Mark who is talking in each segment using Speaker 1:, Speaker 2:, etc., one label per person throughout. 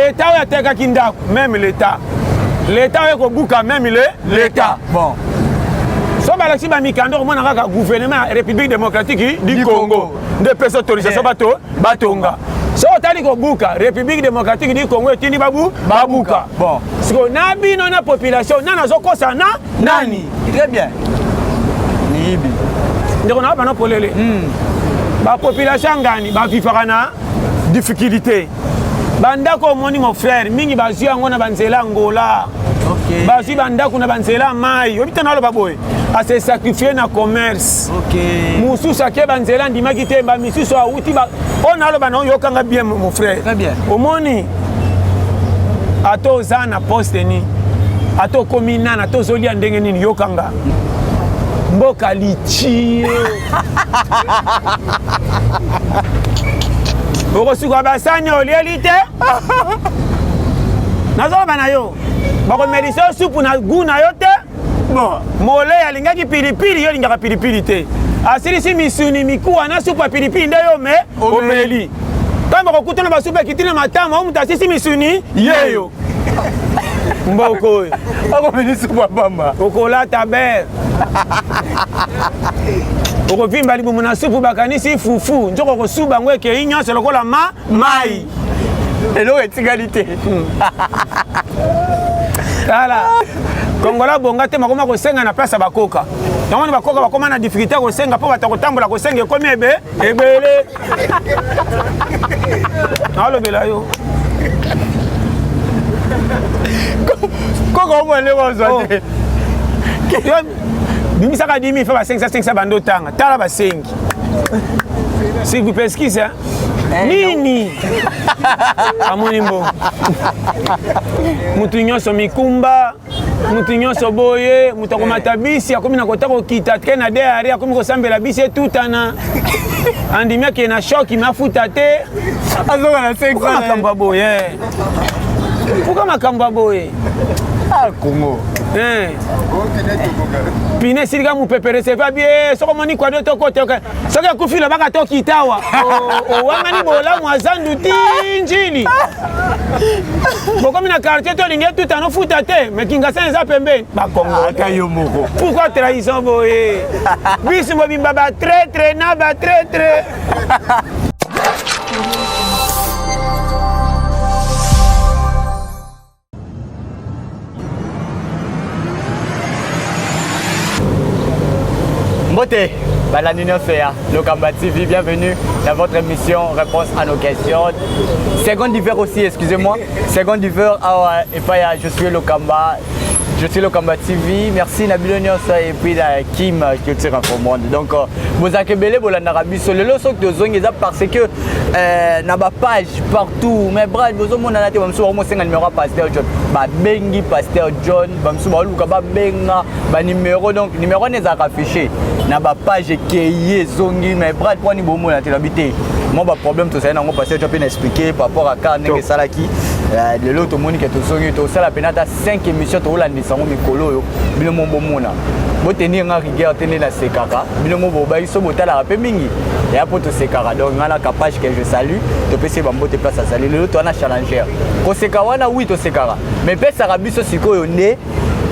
Speaker 1: L'État a été Kinda, même l'État. L'État est au Bouka, même l'État.
Speaker 2: Bon.
Speaker 1: So Balaxi Bamikando, on a un gouvernement République démocratique du Congo. De personnes autorisées, Batonga. So tali ko Bouka, République démocratique du Congo, Tini Babouka.
Speaker 2: Bon.
Speaker 1: Parce que nabi non la population, nana zoko sana nani.
Speaker 2: Très bien. Nibi.
Speaker 1: Donc on a pas polele. Ba population ngani, ba vivana difficulté. Bandako moni mon frère, mingi bazui ngona banzela ngola.
Speaker 2: OK.
Speaker 1: Bazui bandako na banzela mai. Obita na lo baboy. A se sacrifier na commerce.
Speaker 2: OK.
Speaker 1: Mususu ke banzela ndima kitemba misusu auti ba on a lo bana yokanga bien mon frère.
Speaker 2: Très bien.
Speaker 1: Omoni ato zana poste ni. Ato komina ato zolia ndenge nini yokanga. Mboka lichi. Oko suka basani olielite. Nazo bana yo. Bako medicine soupe na guna yo te. Bon, mole alingaki pilipili yo lingaka pilipili te. Asiri si misuni mikuwa na soupe pilipili nde yo me omeli. Kama kokutana ba soupe kitina matama o mutasi si misuni yeyo. Mboko.
Speaker 2: Ako meli soupe bamba.
Speaker 1: Oko la taber. Oko vimba libumu na soupe bakanisi fufu. Njoko ko suba ngweke inya se lokola mai.
Speaker 2: Elo etigalité.
Speaker 1: Voilà. Kongola bonga te makoma ko senga na place bakoka. Yango bakoka bakoma na difficulté ko senga po batakotambola ko senga komi ebele. Alo bela yo.
Speaker 2: Koko mwele wazate.
Speaker 1: Bimisaka 10 000 fa ba 500 bando tanga. Tala ba 5. Si vous pesquisez, hein? Nini? Amoni mbo. Mutu nyonso mikumba, mutu nyonso boye, mutu akomata bisi, akomi na kota kokita te na derrière, akomi kosambela bisi etutana. Andimia ke na shock mafuta te.
Speaker 2: Azoka na 500.
Speaker 1: Pourquoi makamba boye? Pourquoi makamba boye?
Speaker 2: Ah Congo.
Speaker 1: Pine siliga mu pepere se va bien, soko moni kwa do toko te. Soko kufila baka to kitawa. O wangani bola mwazandu tinjili. Boko mina quartier to linge tout en futa te, mais kinga senza pembe ba Congo
Speaker 2: Akayo moko.
Speaker 1: Pourquoi trahison boye? Bisu mo bimba ba très na ba très.
Speaker 2: Beauté, la Union CA, Lokamba TV, bienvenue dans votre émission Réponse à nos questions. Second hiver aussi, excusez-moi. Second hiver, et puis je suis Lokamba. Je suis Lokamba TV. Merci Nabil Union et puis Kim Culture Info Monde. Donc, vous avez belé pour la Narabi. Sur le lot de zone, parce que na ba page partout. Mais brad, vous avez mon anaté, vous avez mon numéro Pasteur John. Ba bengi Pasteur John. Vous avez mon benga ba numéro. Donc, numéro n'est pas affiché. Na ba page qui zongi. Mais brad, pour ni bon mon anaté l'habité. Moi, ba problème tout ça, on va passer. Je peux expliquer par rapport à quand n'est salaki. Le lot tout monde qui est tout zongi, tout ça la penata 5 émissions tout la nisango mikolo yo. Bilo mon bon mona. Bo tenir en rigueur tenir la sekara. Bilo mon bo ba iso botala rapé mingi. Et après tout sekara. Donc on a la capage que je salue. Tu peux se bambo te place à saluer. Le lot on a challenger. Ko sekawana oui to sekara. Mais pe sarabiso sikoyo ne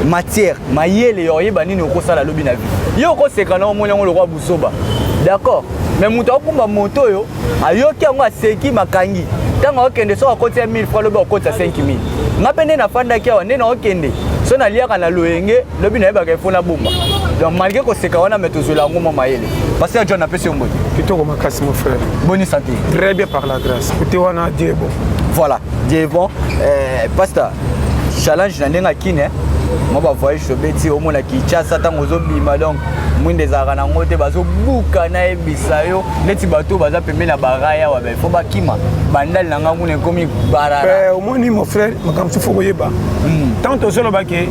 Speaker 2: matière mayele yoye banini okosala lobi na vie. Yo ko sekana omoni ngo le roi Busoba. D'accord. Mais muto akumba moto yo ayoki ngo aseki makangi. Tant okende so akoti 1000 francs lobi okoti 5000. Ngapende na fanda kia wane na okende. So na liaka na loenge lobi na yeba kefona bomba. Donc malgré ko sekawana metozula ngoma mayele. Parce que John apesi ombo.
Speaker 1: Kitoko makasi mon frère.
Speaker 2: Bonne santé.
Speaker 1: Très bien par la grâce. Côté wana Dieu bon.
Speaker 2: Voilà, Dieu bon. Pasteur, challenge na ndenga kine. Moi ba voyage so beti au mona Kinshasa tango zo bima donc mwinde za kana ngote bazo buka na ebisa yo neti bato baza pembe na baraya wa faut ba kima bandal na ngangu ne komi barara.
Speaker 1: Au moins mon frère makamsu foko yeba. Tant au solo baké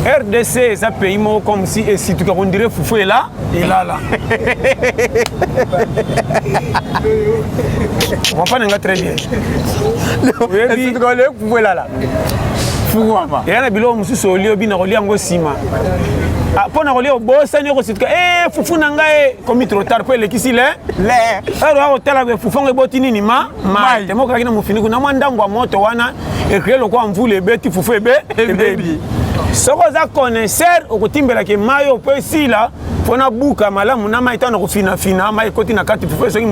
Speaker 1: RDC, ça pays comme si et si tu on dirait Foufou est là et là. On comprend très bien.
Speaker 2: Oui, Foufou est là. Fouama.
Speaker 1: Et na bilo mususu olio bina olio ngo sima. Pour na olio bossa ni ko sitka fufu na ngai komi trop tard pour lekisi le. Alors hôtel avec fufu ngo botini ni ma. Te mo kakina mufini kuna mwanda ngwa moto wana ekre loko amvule beti fufu ebe baby. Soko za connaisseur okotimbela ke mayo pe sila fona buka malamu na maita na kufina fina mai koti na kati fufu songi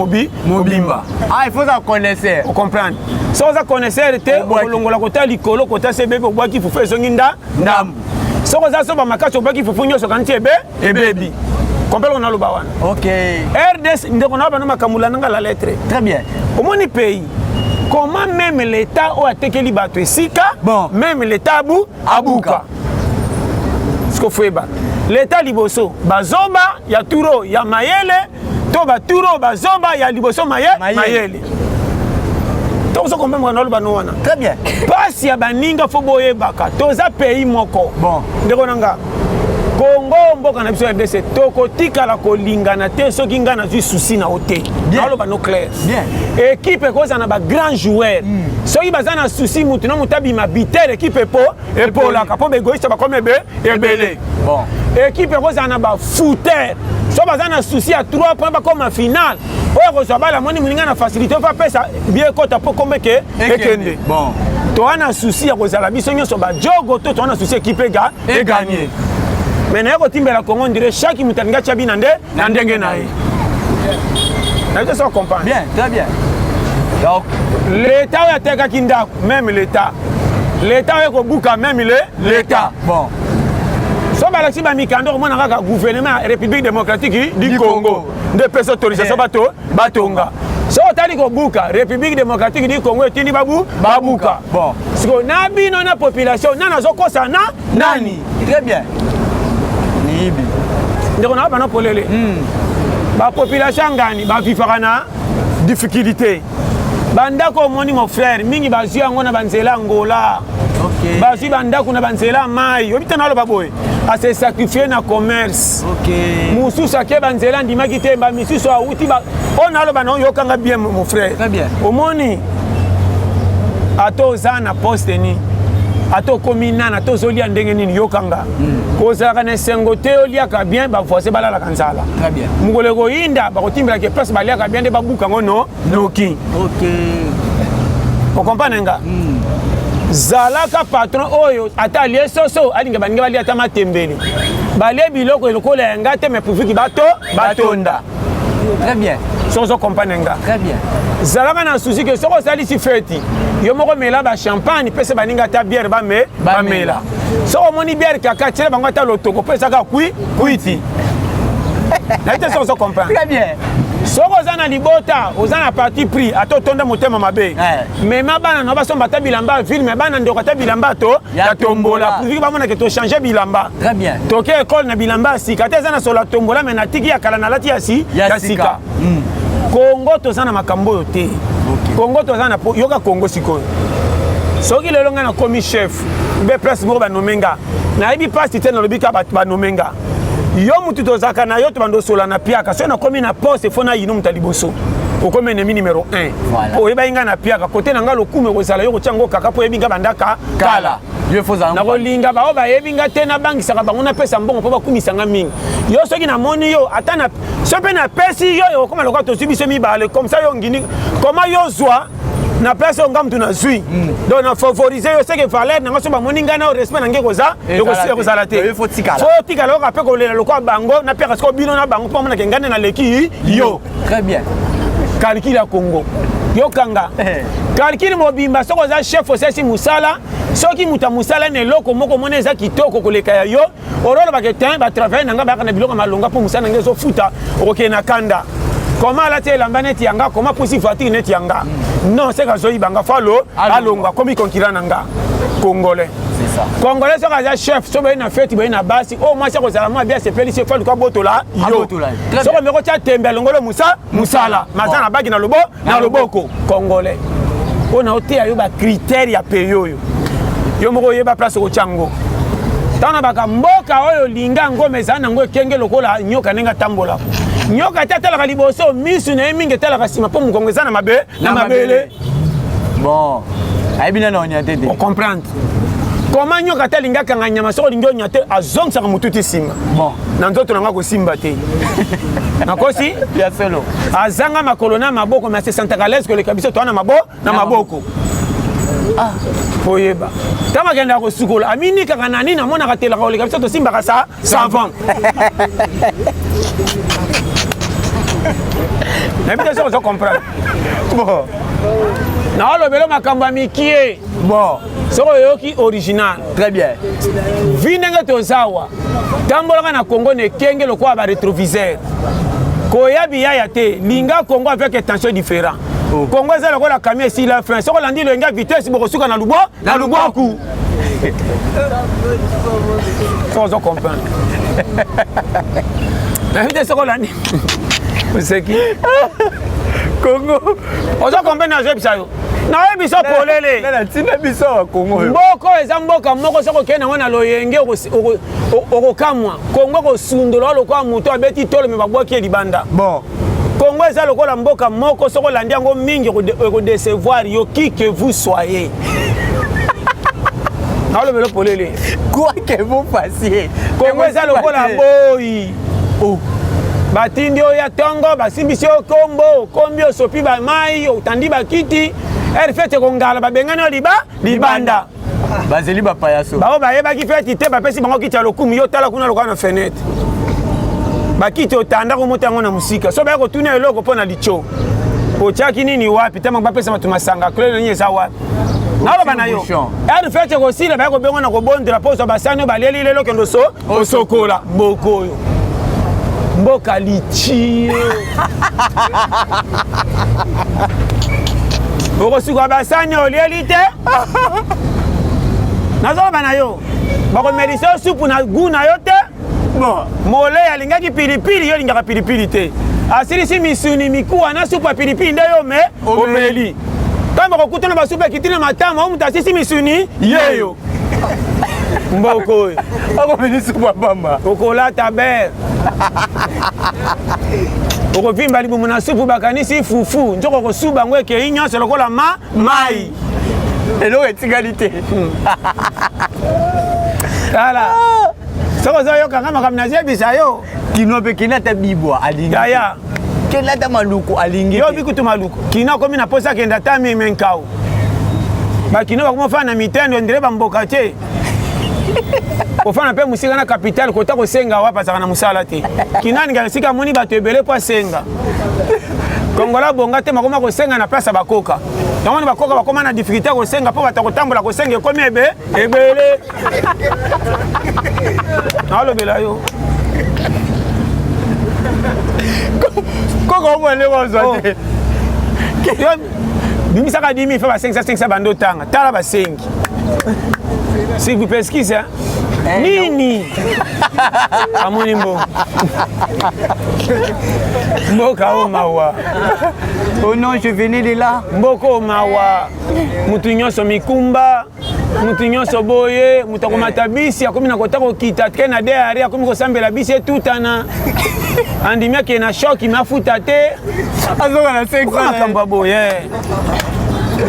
Speaker 1: mobimba.
Speaker 2: Ah, il faut ça connaisseur.
Speaker 1: On comprendre. Soko za connaisseur te olongola kota likolo kota sebebe obwaki fufu songi ndam. Soko za soba makacho obwaki fufu nyoso kanti ebe baby. Comprendre on a le bawana. OK. RDS ndeko na bana makamula nanga la lettre.
Speaker 2: Très bien.
Speaker 1: Au moni pays. Comment même l'État a tekeli bato esika, même l'État abuka. Ce qu'on fait ba. L'État liboso, bazoba, ya turo, ya mayele, to ba turo, bazoba, ya liboso mayele. Donc ça comprend on a le banoana.
Speaker 2: Très bien.
Speaker 1: Pas ya baninga fo boye baka. Toza pays moko.
Speaker 2: Bon.
Speaker 1: Ndeko nanga. Congo mboka na biso RDC toko tikala kolingana te soki nga na zwi souci na ote aloba no clair
Speaker 2: bien
Speaker 1: équipe koza na ba grand joueur soki baza na souci mutu no mutabi ma bitere équipe po la kapo begoïste ba comme ebele
Speaker 2: bon
Speaker 1: équipe koza na ba footer so baza na souci à 3 points ba comme finale oyo ko bala moni mulinga na facilité fa pesa bien kota po comme ke ekende
Speaker 2: bon
Speaker 1: to ana souci ya kozala biso nyoso ba jogo to ana souci équipe et gagner. Mais na yako timbe la Congo ndire chaque mutalinga chabi na ndenge na ye. Na je ça comprendre.
Speaker 2: Bien, très bien. Donc
Speaker 1: l'État ya teka kinda même l'État. L'État ya ko buka même l'État.
Speaker 2: Bon.
Speaker 1: So balaxi ba mikando mona kaka gouvernement République démocratique du Congo. De personnes autorisation batonga. So tali ko buka République démocratique du Congo etindi babuka.
Speaker 2: Bon.
Speaker 1: Siko na bino na population na zo kosa na nani.
Speaker 2: Très bien.
Speaker 1: Donc on a pas polele. La population ngani ba vivra na difficulté. Banda ko moni mon frère mingi bazui ngona banzela ngola. OK. Bazui banda kuna banzela mai. Obita na lo baboy. A se sacrifier na commerce.
Speaker 2: OK.
Speaker 1: Musu sake banzela ndima kite ba misusu a uti ba. On a lo bana yokanga bien mon frère.
Speaker 2: Très bien.
Speaker 1: Omoni ato zana poste ni. Ato komina na to zolia ndenge nini yokanga kozaka na sengo te oliaka bien ba forcer bala la kansala
Speaker 2: très bien
Speaker 1: mugole ko inda ba kotimbela ke place baliaka bien de babuka ngono noki
Speaker 2: OK
Speaker 1: on comprend nga zalaka patron oyo ata lié soso alinga baninga bali ata matembele bale biloko elokola nga te me profiki batonda
Speaker 2: très bien
Speaker 1: soso comprendre nga
Speaker 2: très bien
Speaker 1: zalaka na souci que soko sali si feti yo moko mela ba champagne pese baninga ta bière ba mela soko moni bière kaka tire bango ta lotoko pese ka kuiti na ite soso comprendre
Speaker 2: très bien
Speaker 1: soko zana libota ozana parti pris ato tonda motema mabe mais mabana no basomba ta bilamba film bana ndoko ta bilamba to ya tombola pour ba mona que to changer bilamba
Speaker 2: très bien
Speaker 1: to ke école na bilamba sika te zana sola tombola mais na tiki ya kala na lati ya sika Congo tozana makambo yo te. Congo tozana po yoka Congo sikoyo. Soki lelo nga na komi chef, be place mo ba nomenga. Na ibi passe te na lobika ba nomenga. Yo mutu tozaka na yo to bando sola na piaka. So na komi na poste fona yinu mutaliboso. Okome ennemi numéro 1.
Speaker 2: Voilà.
Speaker 1: Po yeba inga na piaka côté na nga lokume ko sala yo ko chango kaka po yebinga bandaka kala.
Speaker 2: Yo foza
Speaker 1: na kolinga ba oba yebinga te na bangi saka bango na pesa mbongo po ba kumisa nga mingi. Yo soki na moni yo atana sope na pesi yo koma lokwa to subi semi bale comme ça yo ngini comment yo zwa na place ngam tu na zui donc na favoriser yo seke valeur na ngaso ba moninga na respect na ngeko za ko sala te
Speaker 2: yo faut tikala
Speaker 1: ko pe ko lela lokwa bango na peka ko bino na bango po mona ke ngane na leki yo
Speaker 2: très bien
Speaker 1: calcul ya Congo yo kanga calcul mobimba soko za chef osesi musala soki muta musala ne loko moko moneza kitoko koleka ya yo orolo ba ketin ba travail nanga ba kana biloko malonga po musala ngezo futa okoke na kanda comment la te lamba net yanga comment possible voiture net yanga non c'est kazo ibanga falo alonga comme concurrent nanga congolais
Speaker 2: c'est ça
Speaker 1: congolais soka za chef so ba na fête ba na basi o moi ça ko sala moi bien c'est féliciter faut ko botola yo soko meko cha tembe longolo musala mazana bagi na loboko congolais ona otea yo ba critère ya peyo yo moko yeba place ko chango tana baka mboka oyo linga ngome sana ngo kenge lokola nyoka nenga tambola nyoka tata la liboso misu na mingi tala kasima po mukongeza na mabele
Speaker 2: bon aibina na on y a
Speaker 1: on comprendre Comment nyoka talinga kanga nyama soko lingo nyate azong sa mututi simba.
Speaker 2: Bon.
Speaker 1: Na nzoto nanga ko simba te. Nakosi?
Speaker 2: Ya solo.
Speaker 1: Azanga makolona maboko mais c'est santakalaise que le kabiso to na maboko.
Speaker 2: Ah,
Speaker 1: foyeba. Tama kenda ko sukola. Amini kanga nani na mona katela ko le kabiso to simba ka sa savant. Na bita so comprendre. Bon. Na lo belo makamba mikie.
Speaker 2: Bon.
Speaker 1: Soko yoki original.
Speaker 2: Très bien.
Speaker 1: Vinenge tozawa. Tambola na Congo ne kenge lo kwa ba rétroviseur. Koyabi ya te linga Congo avec tension différent. Congo za lo la camion si la fin. Soko landi lo nga vitesse boko suka na luboku. Faut comprendre. Na vitesse soko landi. C'est qui? Congo. Ozo comprendre na je bisayo. Na biso polele.
Speaker 2: Na tina biso Congo.
Speaker 1: Mboko eza mboka moko soko kena wana loyenge okokamwa. Congo ko sundola lokwa muto abeti tolo me babwaki libanda.
Speaker 2: Bon.
Speaker 1: Congo eza lokola mboka moko soko landi yango mingi ko décevoir yo qui que vous soyez. Na lo belo polele.
Speaker 2: Quoi que vous fassiez.
Speaker 1: Congo eza lokola boy. Oh. Batindi oya tongo basimbisi okombo kombi osopi ba mai otandi bakiti elle fait kongala babengana libanda
Speaker 2: bazeli ba payaso
Speaker 1: bao bayeba ki fait te ba pesi bango kiti lokumu yo tala kuna lokana fenêtre bakiti otanda ko motango na musika so ba ko tuna eloko pona licho ochaki nini wapi tama ba pesa matumasanga klele nyi za wapi nalo bana yo elle fait ko sila ba ko bengo na ko bondela poso basano baleli lelo kendo so osokola mboko yo mboka lichi okosuka basani olieli te nazoba na yo bakomelisa yo supu na gu na yo te mole alingaki pilipili yo lingaka pilipili te asilisi misuni mikuwa na supu ya pilipili nde yo me omeli kama bakokutana basupu ekitini na matama omutu asisi misuni yeyo mboko oyo
Speaker 2: akomeli supu ya bamba
Speaker 1: okolata bere okovimba libumu na supu bakanisi fufu njoko kosuba ngo ekei nyonso lokola mai
Speaker 2: eloko etikali te
Speaker 1: tala soko ozoyokanga makambo nazebisa yo
Speaker 2: kino mpe kina ata bibwa alingi
Speaker 1: yaya
Speaker 2: kina ata maluku alingi
Speaker 1: yo bikutu maluku kino akomi na posa akenda ata mimenkao bakino bakomofana na mitendo ondire bamboka te ofana mpe musika na capitale kota kosenga wa pasaka na musala te kinani ngala sika moni bato ebele po asenga kongola bonga te makoma kosenga na place bakoka yango bakoka bakoma na difficulté kosenga po bata kotambola kosenga ekomi ebele alobela yo
Speaker 2: koko omwele wazwa te
Speaker 1: bimisaka 10 000 fa ba 500 bando tanga tala basengi s'il vous plaît excuse nini amoni mboka o mawa
Speaker 2: oh non je venais de là
Speaker 1: mboko o mawa mutu nyonso mikumba mutu nyonso boye mutu akomata bisi akomi na kota kokita te na deari akomi kosambela bisi etutana andimi ake na shoki mafuta te
Speaker 2: azoka na 500
Speaker 1: makambo boye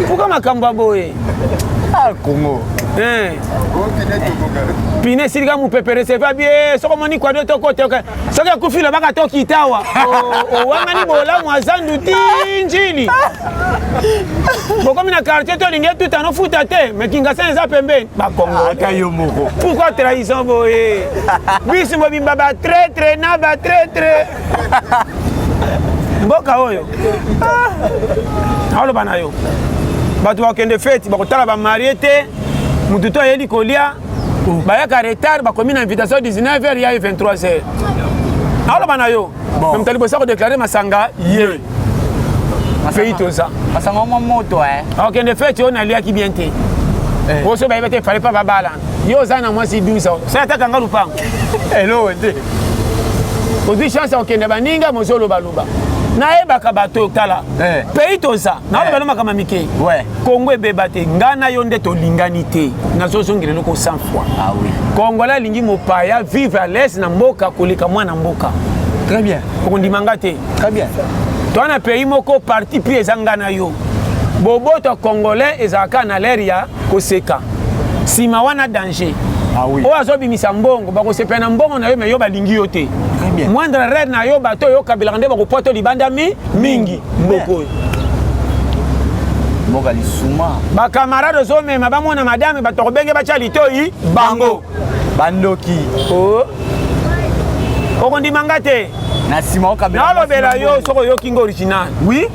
Speaker 1: puka makambo boye
Speaker 2: Congo
Speaker 1: pine silika mupepere seva bie soko moni kwa do tokote soki akufila baka tokitawa owangani bolamu azandu ti njili bokomi na quartier tolingi etuta nofuta te me kingasana eza pembeni bakongo pourquoi trahison boye biso mobimba batraitre na batraitre mboka oyo aoloba na yo bato bakende feti bakotala bamarie te mutu to ayeli kolia bayaka retard bakomi na invitation 19h ya 23h aoloba na yo même tali bosa kodeklare masanga ye pays toza
Speaker 2: masanga mwa moto
Speaker 1: akende feti oyo naliaki bien te oso bayeba te fale pa babala yo oza na mwasi 12 sa atakanga lupango
Speaker 2: eloko te
Speaker 1: ozwi chance okende baninga mozolobaloba nayebaka bato tala pays toza naoloba makama mike kongo ebeba te ngai na yo nde tolingani te nazozongela eloko 100 fois kongola alingi mopaya vivre à l'aise na mboka koleka mwana mboka
Speaker 2: très bien
Speaker 1: okondimanga te
Speaker 2: très bien
Speaker 1: toa na pays moko parti pris eza ngai na yo boboto congolais ezalaka na lere ya koseka sima wana danger.
Speaker 2: Ah oui.
Speaker 1: O azobimisa mbongo bakosepela na mbongo na yo me yo balingi yo te. Moindre red na yo bato yo kabela nde bakopoto libanda mingi mboko.
Speaker 2: Mboka lisuma.
Speaker 1: Ba camarade ozomema bamona madame batokobenge bacha litoi bango.
Speaker 2: Bandoki.
Speaker 1: Oh. Okondimanga te.
Speaker 2: Na sima okabela.
Speaker 1: Nalobela yo soko yo kingo original.
Speaker 2: Oui.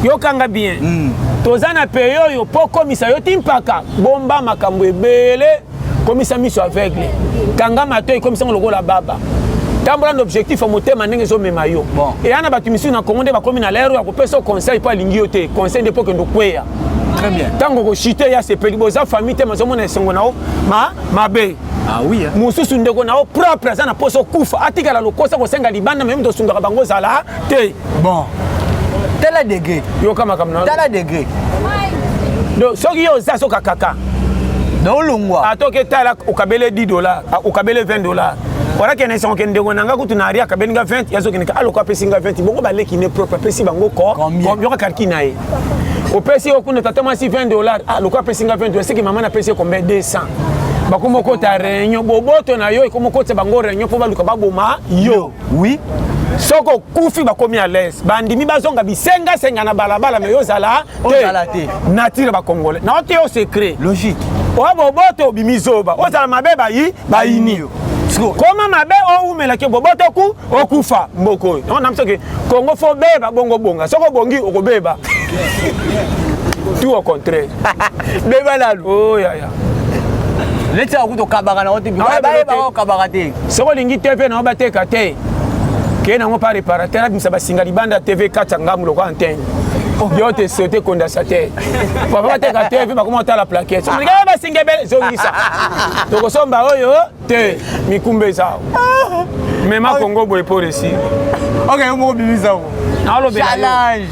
Speaker 1: Yo kanga bien. Tozana peyo yo po komisa yo timpaka bomba makambo ebele komisa miso aveugle. Kanga mato komisa lokola baba. Tambola l'objectif au motema ndenge zo mema yo.
Speaker 2: Bon.
Speaker 1: Et ana batumisi na Congo nde bakomi na lero ya kopesa conseil pa lingi yo te. Conseil de poke ndokweya.
Speaker 2: Très bien.
Speaker 1: Tango ko chite ya sepeli boza famille te mazo mona sengo nao mabe.
Speaker 2: Ah oui.
Speaker 1: Mususu ndeko nao propre za na poso kufa atikala lokosa ko senga libanda même to sundaka bango zala te.
Speaker 2: Bon. Tel degré.
Speaker 1: Yo kama kamna.
Speaker 2: Tel degré.
Speaker 1: Donc soki yo za soka kaka.
Speaker 2: Dans longwa.
Speaker 1: Atoke tala ukabele $10, ukabele $20. Voilà qu'il y a un songe de gonanga kutu na ria kabenga 20 yazo kinika aloko pesinga 20 bongo ba leki ne propre pesi bango ko combien ka karkina e o pesi o kuna tatama si $20 aloko pesinga 20 c'est que maman na pesi combien 200 bakomo ko ta réunion boboto na yo ikomo ko ta bango réunion po baluka baboma yo
Speaker 2: oui
Speaker 1: soko kufi bakomi à l'aise bandimi bazonga bisenga senga na balabala me yo zala
Speaker 2: te
Speaker 1: nature ba congolais na ote au secret
Speaker 2: logique
Speaker 1: o boboto bimizoba o zala mabeba yi ba ini Comment ma belle ou mais la ke boboto ku okufa mboko on a que Congo fo beba bongo bonga soko bongi okobeba tout au contraire
Speaker 2: beba la
Speaker 1: oh ya ya
Speaker 2: leta ku to kabaka na ote ba ba kabaka te
Speaker 1: soko lingi TV na bateka te ke na ngo pa réparateur bimsa basinga libanda TV 4 ngamu loko antenne yo te sauté condensateur papa te ka TV ba comment ta la plaquette so nga ba singa bele zongisa to ko somba oyo te mikumbe za mema Congo boy pour ici
Speaker 2: OK mo bimisa ko
Speaker 1: na lo
Speaker 2: challenge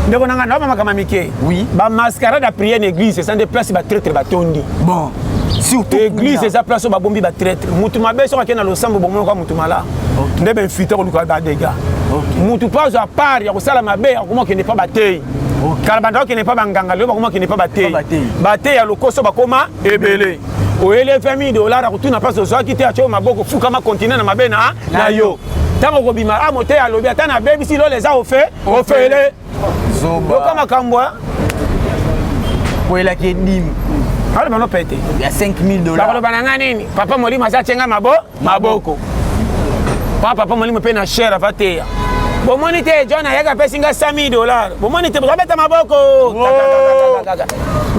Speaker 1: ndeko nanga na ba makama mike
Speaker 2: oui
Speaker 1: ba mascarade à prier en église c'est des places ba traître ba tondi
Speaker 2: bon surtout
Speaker 1: église eza place ba bombi ba traître mutu mabe so ka na losambo bomo kwa mutu mala ndebe mfite ko luka ba dega mutu pas à part ya ko sala mabe ya ko n'est pas batei kalabanda qui n'est pas banganga le ba qui n'est pas batei batei ya lokoso ba koma ebele o ele $20 a kutuna pas zo ki te acho maboko fuka ma continent na mabe na yo tango ko bima a mote ya lobi atana baby si lo les a offert le zoba kama kambwa
Speaker 2: ko ela ki dim
Speaker 1: ale bano pete
Speaker 2: ya $5,000
Speaker 1: ba bananga nini papa molimo azachenga maboko papa molimo pe na share avatea bomoni te John ayaga pesinga $100,000 bomoni te babeta maboko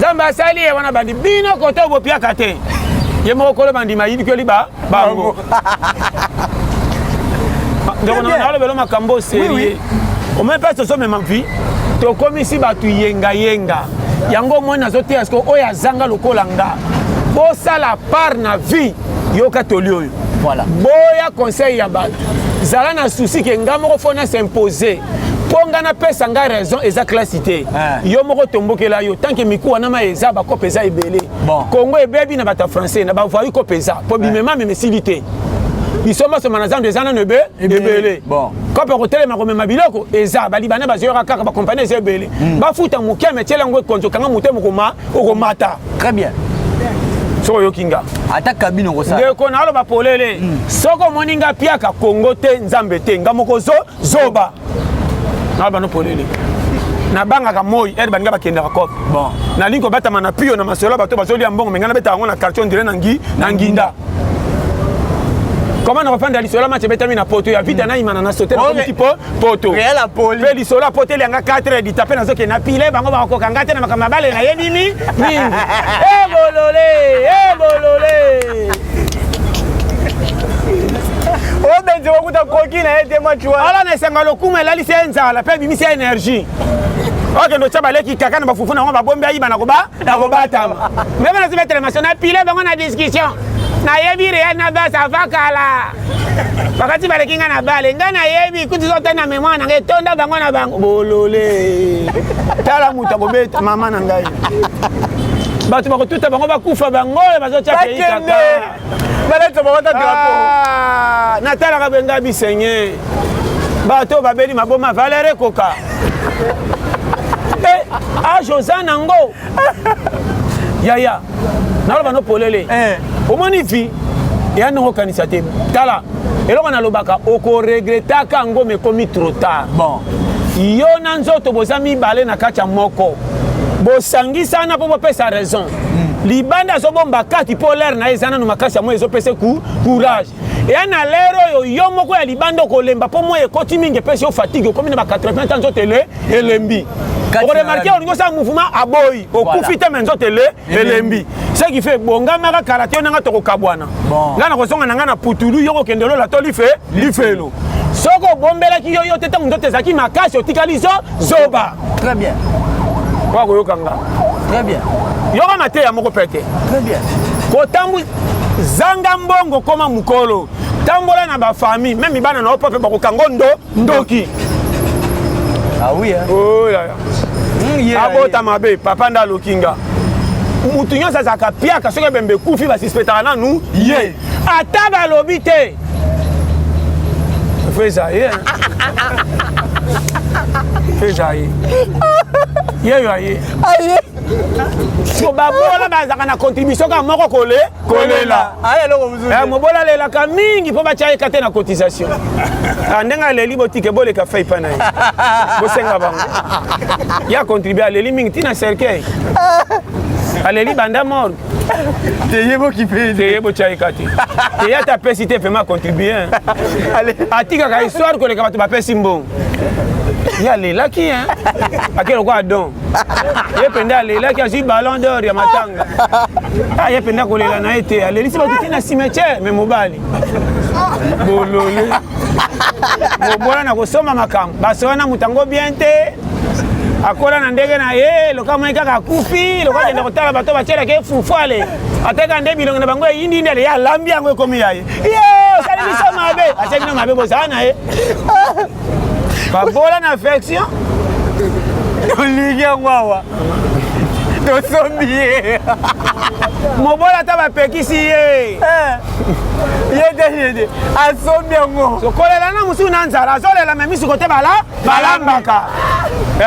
Speaker 1: Zamba sali e wana bandi bino koto bo pia kate ye moko lo bandi mayidi ko liba bango donc on a le belo makambo sérieux o même pas so même vie to komisi batu yenga yango mona zote est-ce que oya zanga lokolanga bo sala par na vie yo katoli oyo
Speaker 2: voilà
Speaker 1: boya conseil ya batu zala na souci ke ngamo fona s'imposer ponga na pesa nga raison eza classité yo moko tombokela yo tant que miku wana ma eza ba kopeza ebele Congo ebebi na bata français na ba voyu kopeza po bimema memesilité bisoma so manazando eza na nebe ebele
Speaker 2: bon
Speaker 1: kope ko telema ko mema biloko eza ba libana ba zoyaka kaka ba compagnie eza ebele ba futa mukia metiela ngo konzo kanga mutemo koma okomata
Speaker 2: très bien
Speaker 1: soko yo kinga
Speaker 2: ata kabino ko sa
Speaker 1: ndeko na aloba polele soko moninga piaka Congo te nzambe te ngamoko zoba na bano polele na banga ka moyi er banga bakenda ka kope
Speaker 2: bon
Speaker 1: na linko batama na pio na masolo bato bazoli ya mbongo mengana beta ngo na quartier ndire na nginda comment on va faire l'isolo match betami na poto ya vita na imana na sauter na petit poto
Speaker 2: réel poli
Speaker 1: pe l'isolo poto le nga 4 di taper na zoke na pile bango ba ko kanga te na makama bale na yebi mingi bolole
Speaker 2: o benzo wakuta koki na ete machwa
Speaker 1: ala na senga lokuma la lisi nzala pe bimisi énergie ok ndo chaba leki kaka na bafufu na ngo babombi ayiba na kobata même na zibetre national pile bango na discussion na yebi réel na basa vakala bakati balekinga na bale nga na yebi kuti zote na mémoire na ngai tonda bango na bango bolole tala muta kobeta mama na ngai bato bakotuta bango bakufa bango bazotia pays kaka
Speaker 2: baleta bawata drapeau
Speaker 1: natalaka benga bisenye bato babeli maboma valere koka age oza nango yaya naloba no polele omoni vi ya ndongo kanisa te tala eloko nalobaka okoregretaka yango mekomi trop tard
Speaker 2: bon
Speaker 1: yo na nzoto boza mibale na kati ya moko bosangisana mpo bopesa raison libanda azobomba kati mpo lere na ye eza nanu makasi ya moi ezopesa courage eya na lere oyo yo moko ya libanda okolemba mpo moi ekoti mingi epesi yo fatigue okomi na ba 80 ans nzoto elembi okoremarke olingi osala mouvement aboyi okufi te me nzoto elembi ce qui fait bongamaka karate yo nanga tokokabwana nga na kozonga na nga na putulu yo kokende lola to lifelo soko obombelaki yo te ntango nzoto ezalaki makasi otikali zoba
Speaker 2: très bien
Speaker 1: po akoyokanga
Speaker 2: très bien
Speaker 1: yoka mateya moko pete
Speaker 2: très bien
Speaker 1: kotambu zanga mbongo koma mukolo tambola na bafamille même mibana na opo mpe bakokango ndoki
Speaker 2: ah oui hein
Speaker 1: oh là abota mabe papa nda lokinga mutu nyonso azalaka piaka soki ebembe ekufi basuspectaka nanu ye ata balobi te feza ye feza ye yeyo aye so babola bazalaka na contribution ka moko kolela mobola alelaka mingi mpo batya yeka te na cotisation ndenge aleli botike boleka fai mpa na ye bosenga bango ya contribue aleli mingi ntina cercueil aleli banda morgue teye botya yeka te teye ata apesi te vraimen acontribue atikaka histoire koleka bato bapesi mbongo ye alelaki ake lokwa adon ye pende alelaki azwi ballon d'or ya matanga ye pende akolela na ye te alelisi bato ti na cimetière me mobali bolole mobola na kosomba makambo basola na mutango bien te akola na ndenge na ye loka moi kaka akufi loka kende kotala bato batielaki efufuale ateka nde bilongo na bango eyindindi ale ye alambi yango ekomi ya ye osali biso mabe atia bino mabe bozala na ye babola na affection
Speaker 2: olingi yango awa tosombi ye
Speaker 1: mobola ata bapekisi ye
Speaker 2: yede asombi yango
Speaker 1: sokolela na mosusu na nzala azolela me misu kote balambaka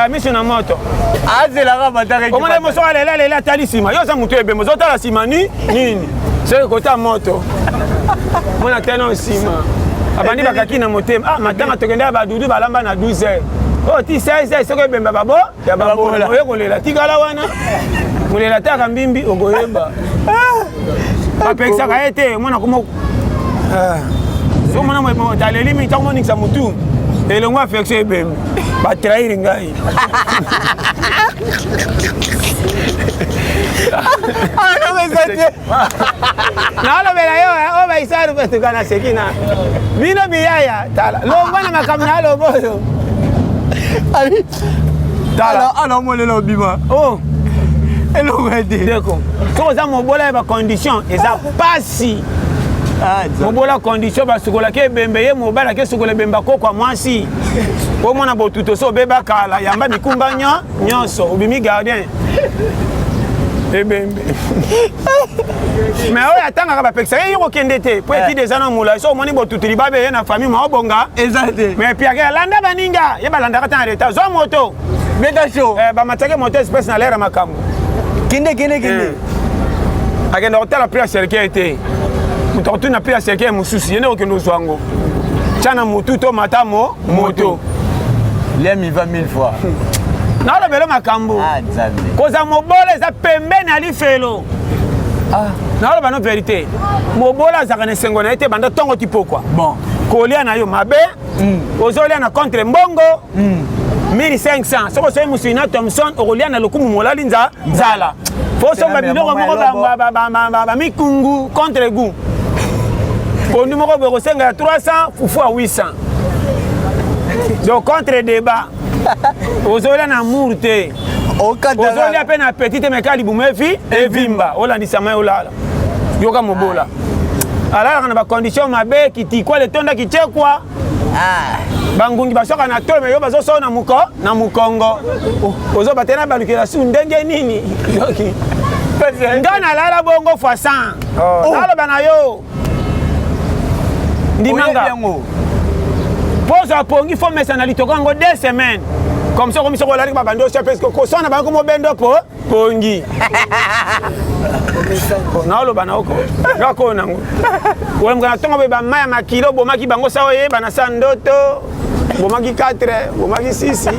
Speaker 1: misu na moto
Speaker 2: azelaka mataka
Speaker 1: omona moso alela atali nsima yo oza motu ebembe ozotala nsima nini soki kota moto mona teno nsima abandi bakaki na motema matanga tokendea badudu balamba na 12 heures oyo ti 16 heures soki ebemba babo ya babola oye kolela tikala wana molela taka mbimbi okoyeba bapekisaka ye te mona komo somona moto aleli mingi ntango monikisa motu elongo affection ebembe batrahiri ngai naolobela yo oyo baisaru petuka na sekina bino biyaya tala longwa na makambo na alobo oyo
Speaker 2: tala alaomolela obima elongo ete
Speaker 1: deko soki oza mobola ya bacondition eza pasi mobola condition basukolaki ebembe ye mobali ake sukola ebembe akokwa mwasi omona botuto so obeba kala yamba mikumba nyonso obimi gardien ebembe mais oyo atangaka bapekisaka ye kokende te po etide eza na molai so omoni botutu libabe ye na famille mwa obonga
Speaker 2: eza te
Speaker 1: mais piake alanda baninga ye balandaka ta na reta zwa moto
Speaker 2: beta show
Speaker 1: bamatiaki moto espèce na lere ya makambo
Speaker 2: kende
Speaker 1: akenda kotala pri ya cercueil te moto akotuna pri ya cercueil mosusu ye nde kokende ozwa yango tya na motu to mata moto
Speaker 2: lemi 20 000 fois
Speaker 1: naolobela makambo kozala mobola eza pembeni ya lifelo naoloba no verité mobola azalaka na esengo na ye te banda ntongo ti pokwa kolia na yo mabe ozolia na contre mbongo 1500 soki osoyi mosuni na thomson okolia na lokumu molali nzala fo somba biloko moko bamikungu contre gout pondu moko boye kosenga ya 300 fufu ya 800 donc contre débat ozolia na amour te ozolia mpe na petit te meka libumu evimba olandisama ye olala yoka mobola alalaka na bacondition mabe kitikwa letonda kichekwa bangungi basoka na tolo me yo bazosola na mukongo ozoba te na balukela su ndenge nini nga nalala bongo fois 100 naloba na yo ndimanga poso apongi fo mesa na litoko yango 2 semaines Comme ça, comme ça, on a dit que parce que ça, on a pas comme bendo po pongi. Na lo bana oko. Ngako nango. Wa mga tonga be ba maya makilo bo maki bango sawo ye bana sandoto. Bo maki 4, bo maki 6.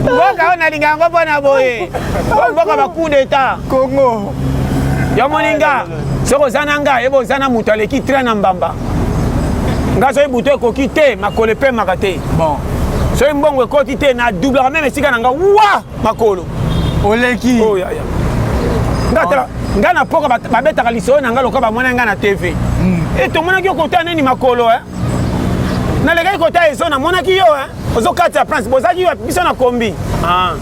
Speaker 1: Mboka ona linga ngo bona boye. Mboka ba coup d'état.
Speaker 2: Congo.
Speaker 1: Ya moninga. Soko zananga ebo zana mutu aleki train na mbamba. Nga so buto ko kité makole pe makate.
Speaker 2: Bon.
Speaker 1: So mbongo ko kité na double même sika nanga wa makolo.
Speaker 2: Oleki.
Speaker 1: Oh ya ya. Nga tala nga na poka ba beta kaliso nanga loka ba mona nga na TV. Et to mona ki ko tane ni makolo na lega ko ta eso na mona ki yo ozo kata prince bozaki yo biso na kombi. Ah.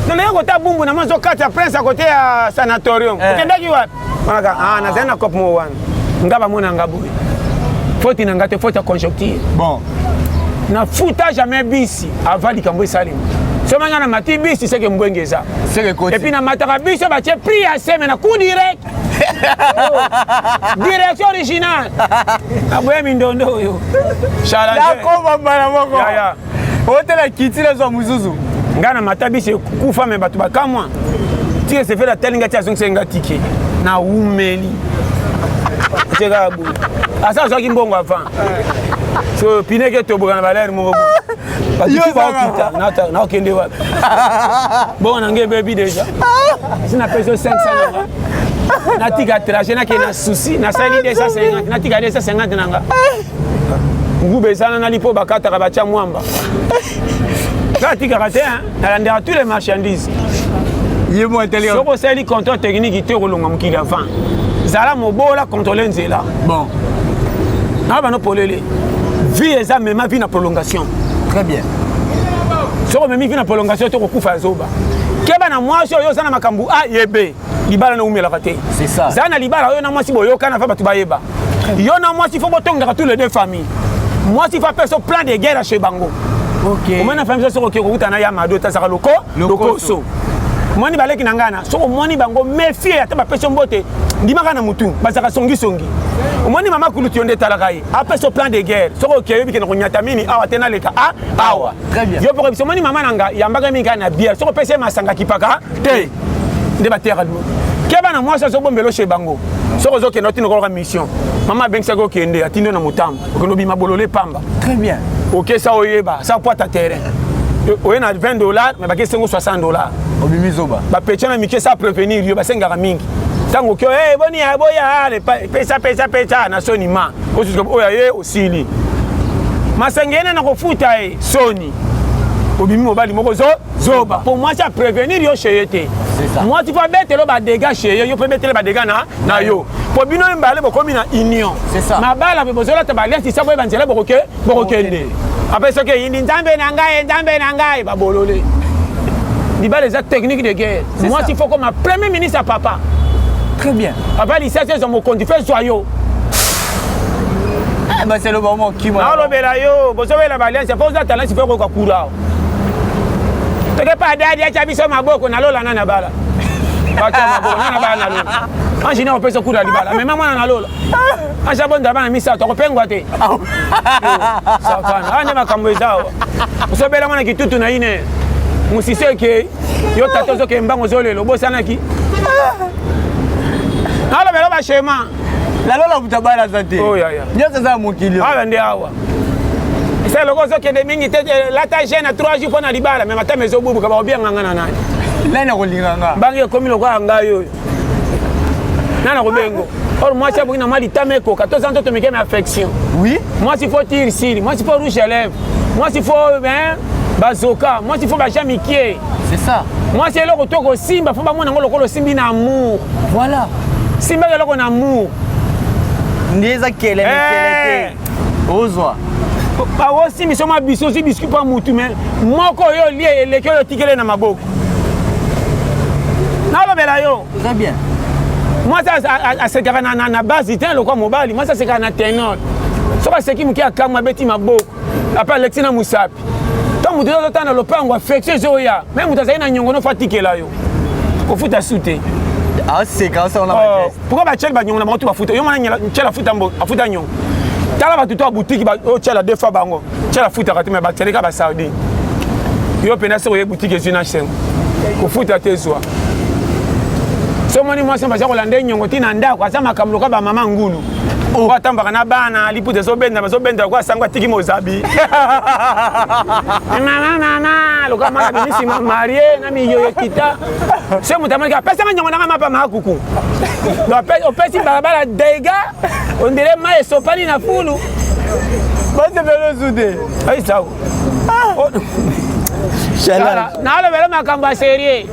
Speaker 1: Na lega ko ta bumbu na mozo kata prince à côté ya sanatorium. Okendaki wapi? Maka na zena kop mo wan. Nga ba mona nga boy. Faute na ngate faute à conjoncture.
Speaker 2: Bon.
Speaker 1: Na futa jamais bisi avant likambo salim. Soma nga na mati bisi c'est que mbwengeza.
Speaker 2: C'est le côté.
Speaker 1: Et puis na mataka bisi ba tie prix à semaine na coup direct. Direction originale. Aboye mindondo yo. Challenge.
Speaker 2: La koma bana moko.
Speaker 1: Ya ya.
Speaker 2: Hôtel a quitté les hommes muzuzu.
Speaker 1: Nga na mata bisi kufa me batu bakamwa. Tike se fait la telinga tia zonga senga tike. Na umeli. Tega abu. Asa zo ki mbongo avant. So pineke to bogana baler mo. Yo kita na okende wa. Bon na nge baby déjà. Sina peso 500 nanga. Na tika trajet na kena souci na sali 250 na tika 250 nanga. Ngube sana na lipo bakata kabacha mwamba. Na tika kate na landera tous les marchandises.
Speaker 2: Yemo intelligent.
Speaker 1: Soko sali contrôle technique te rolonga mukili avant. Zala mobola contrôler nzela.
Speaker 2: Bon.
Speaker 1: Na ba no polele. Vie eza même vie na prolongation.
Speaker 2: Très bien.
Speaker 1: Soko même vie na prolongation to kokufa zoba. Keba na mwasi oyo sana makambu yebe. Libala na umela kate.
Speaker 2: C'est ça.
Speaker 1: Zana libala oyo na mwasi boyo kana fa batu bayeba. Yo na mwasi faut botonga tous les deux familles. Mwasi fa peso plan de guerre chez Bango.
Speaker 2: OK.
Speaker 1: Comment na famille soko ko kutana ya mado ta saka loko so. Mwani baleki nangana soko mwani bango méfier ata ba peso mbote ndimaka na mutu basaka songi. Mwani mama kuluti yonde talakai a peso plan de guerre soko ke yobi ke no nyata mini awa tena leka awa.
Speaker 2: Très bien.
Speaker 1: Yo pour biso mwani mama nanga yambaka minga na bière soko pese masanga kipaka te. Ndeba terre do. Keba na mwasi so bombelo chez Bango. Soko zo ke noti no mission. Mama bengsa go kende atindo na mutambo. Ko no bima bolole pamba.
Speaker 2: Très bien.
Speaker 1: OK ça oyeba, ça poita terrain. Oye na $20 mais ba ke sengo $60.
Speaker 2: Obimizoba.
Speaker 1: Ba pechana mike ça prévenir yo ba senga mingi. Tango kyo boni ya boya ale pesa na soni ma. Osuko oya ye osili. Masengena na kofuta soni. Obimi mobali moko zoba. Pour moi ça prévenir yo chez yete.
Speaker 2: C'est ça.
Speaker 1: Moi tu vas mettre le ba dégâts chez yo peut mettre le ba dégâts na yo. Pour bino mbale boko mina union.
Speaker 2: C'est ça.
Speaker 1: Mabala be bozola tabali si ça boye banzela boko kende. Après ce que yindi nzambe na ngai ba bolole. Diba les actes techniques de guerre. Moi il faut comme ma premier ministre à papa.
Speaker 2: Très bien.
Speaker 1: Papa il sait que mon compte fait soyo.
Speaker 2: Bah c'est le moment qui moi.
Speaker 1: Na lo bela yo, bozowe la balance, c'est pour ça talent il faut ko kura. Teke pa dadi acha biso maboko na lola na bala. Acha maboko na bala na lola. Anjina on peut se kura libala, mais maman na lola. Acha bonda bana misa to ko pengwa te. Ça kana, ane makambo ezao. Bozobe la mwana kitutu na ine. Musise ke yo tatozo ke mbango zolelo bosana ki. Ala bela ba shema.
Speaker 2: La lola butabala santé.
Speaker 1: Oh ya.
Speaker 2: Nyoka za mukilio.
Speaker 1: Ala ndi awa. C'est le gozo ke de mingi te la ta jeune à 3 jours na libala mais matame zo bubu ka ba obi nganga na.
Speaker 2: Là na kolinganga.
Speaker 1: Bangi komi lo kwa ngayo. Nana ko bengo. Or moi c'est pour na mali tameko 14 ans to meke affection.
Speaker 2: Oui.
Speaker 1: Moi il faut tirer ici, moi il faut rouge à lèvres. Moi il faut bazoka, moi il faut ba jamikie.
Speaker 2: C'est ça.
Speaker 1: Moi c'est le retour au simba, faut ba mona ngolo ko simbi na amour.
Speaker 2: Voilà.
Speaker 1: Simba le ko na amour.
Speaker 2: Ndiza kele mkelete. Ozwa.
Speaker 1: Ba wo simbi so ma biso si biscuit pa mutu mais moko yo lié le ko tikele na maboko. Na lo bela yo.
Speaker 2: Très bien.
Speaker 1: Moi ça c'est na base itin le ko mobile, moi ça c'est na ténor. So ba seki muki akama beti maboko. Après Alexina Musapi. Tant mutu zo tana lo pango affecté zo ya. Même mutu za ina nyongo no fatikela yo. Ko futa sute.
Speaker 2: Ah c'est quand ça on a.
Speaker 1: Pourquoi ba chel ba nyongo na moto ba futa? Yo mona nyela chela futa mbo, afuta nyongo. tala ba tuto boutique ba o tchala deux fois bango tchala futa ka te me ba tcheleka ba Saudi yo pena se ko boutique ezina chem ko futa te zwa so moni moi samba ko lande nyongo tina ndako asa makamlo ka ba mama ngulu o batambaka na bana lipute zo benda kwa sangwa tiki mozabi na loka mama bimisi marié na mi yo kita se mutamaka pesa nyongo na mapa makuku do o pesi barabara dega on dirait mai sopani na fulu base velo zude ai sawa chala na le velo makamba sérieux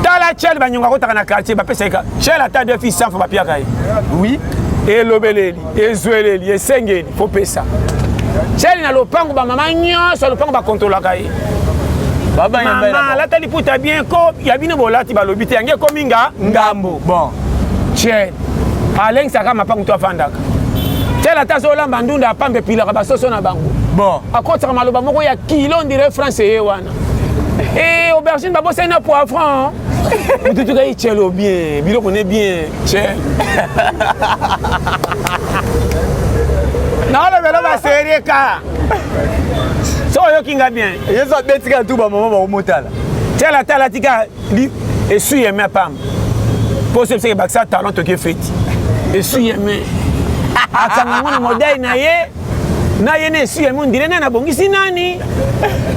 Speaker 1: tala chel banyonga ko takana quartier ba pesa ka chel ata deux fils sans fa pia kai oui et lobeleli et zweleli et sengeli faut pesa chel na lopango ba mama nyonso lopango ba contrôler kai baba yamba la tali puta bien ko ya bino bolati ba lobite yange ko minga ngambo bon chel aleng saka mapango to afandaka chel ata zo lamba ndunda pambe pila ba soso na bango bon akotsa maloba moko ya kilo ndire français wana et aubergine babo c'est un poivron tu tu gars chelo bien bilo connaît bien chel non le vélo va sérieux ka so yo kinga bien yeso betika tout ba maman ba motala chel atala tika li et suye me pam pour ce que baksa talent que fait et suye me atanga mona modèle na yene suye me ndire na bongisi nani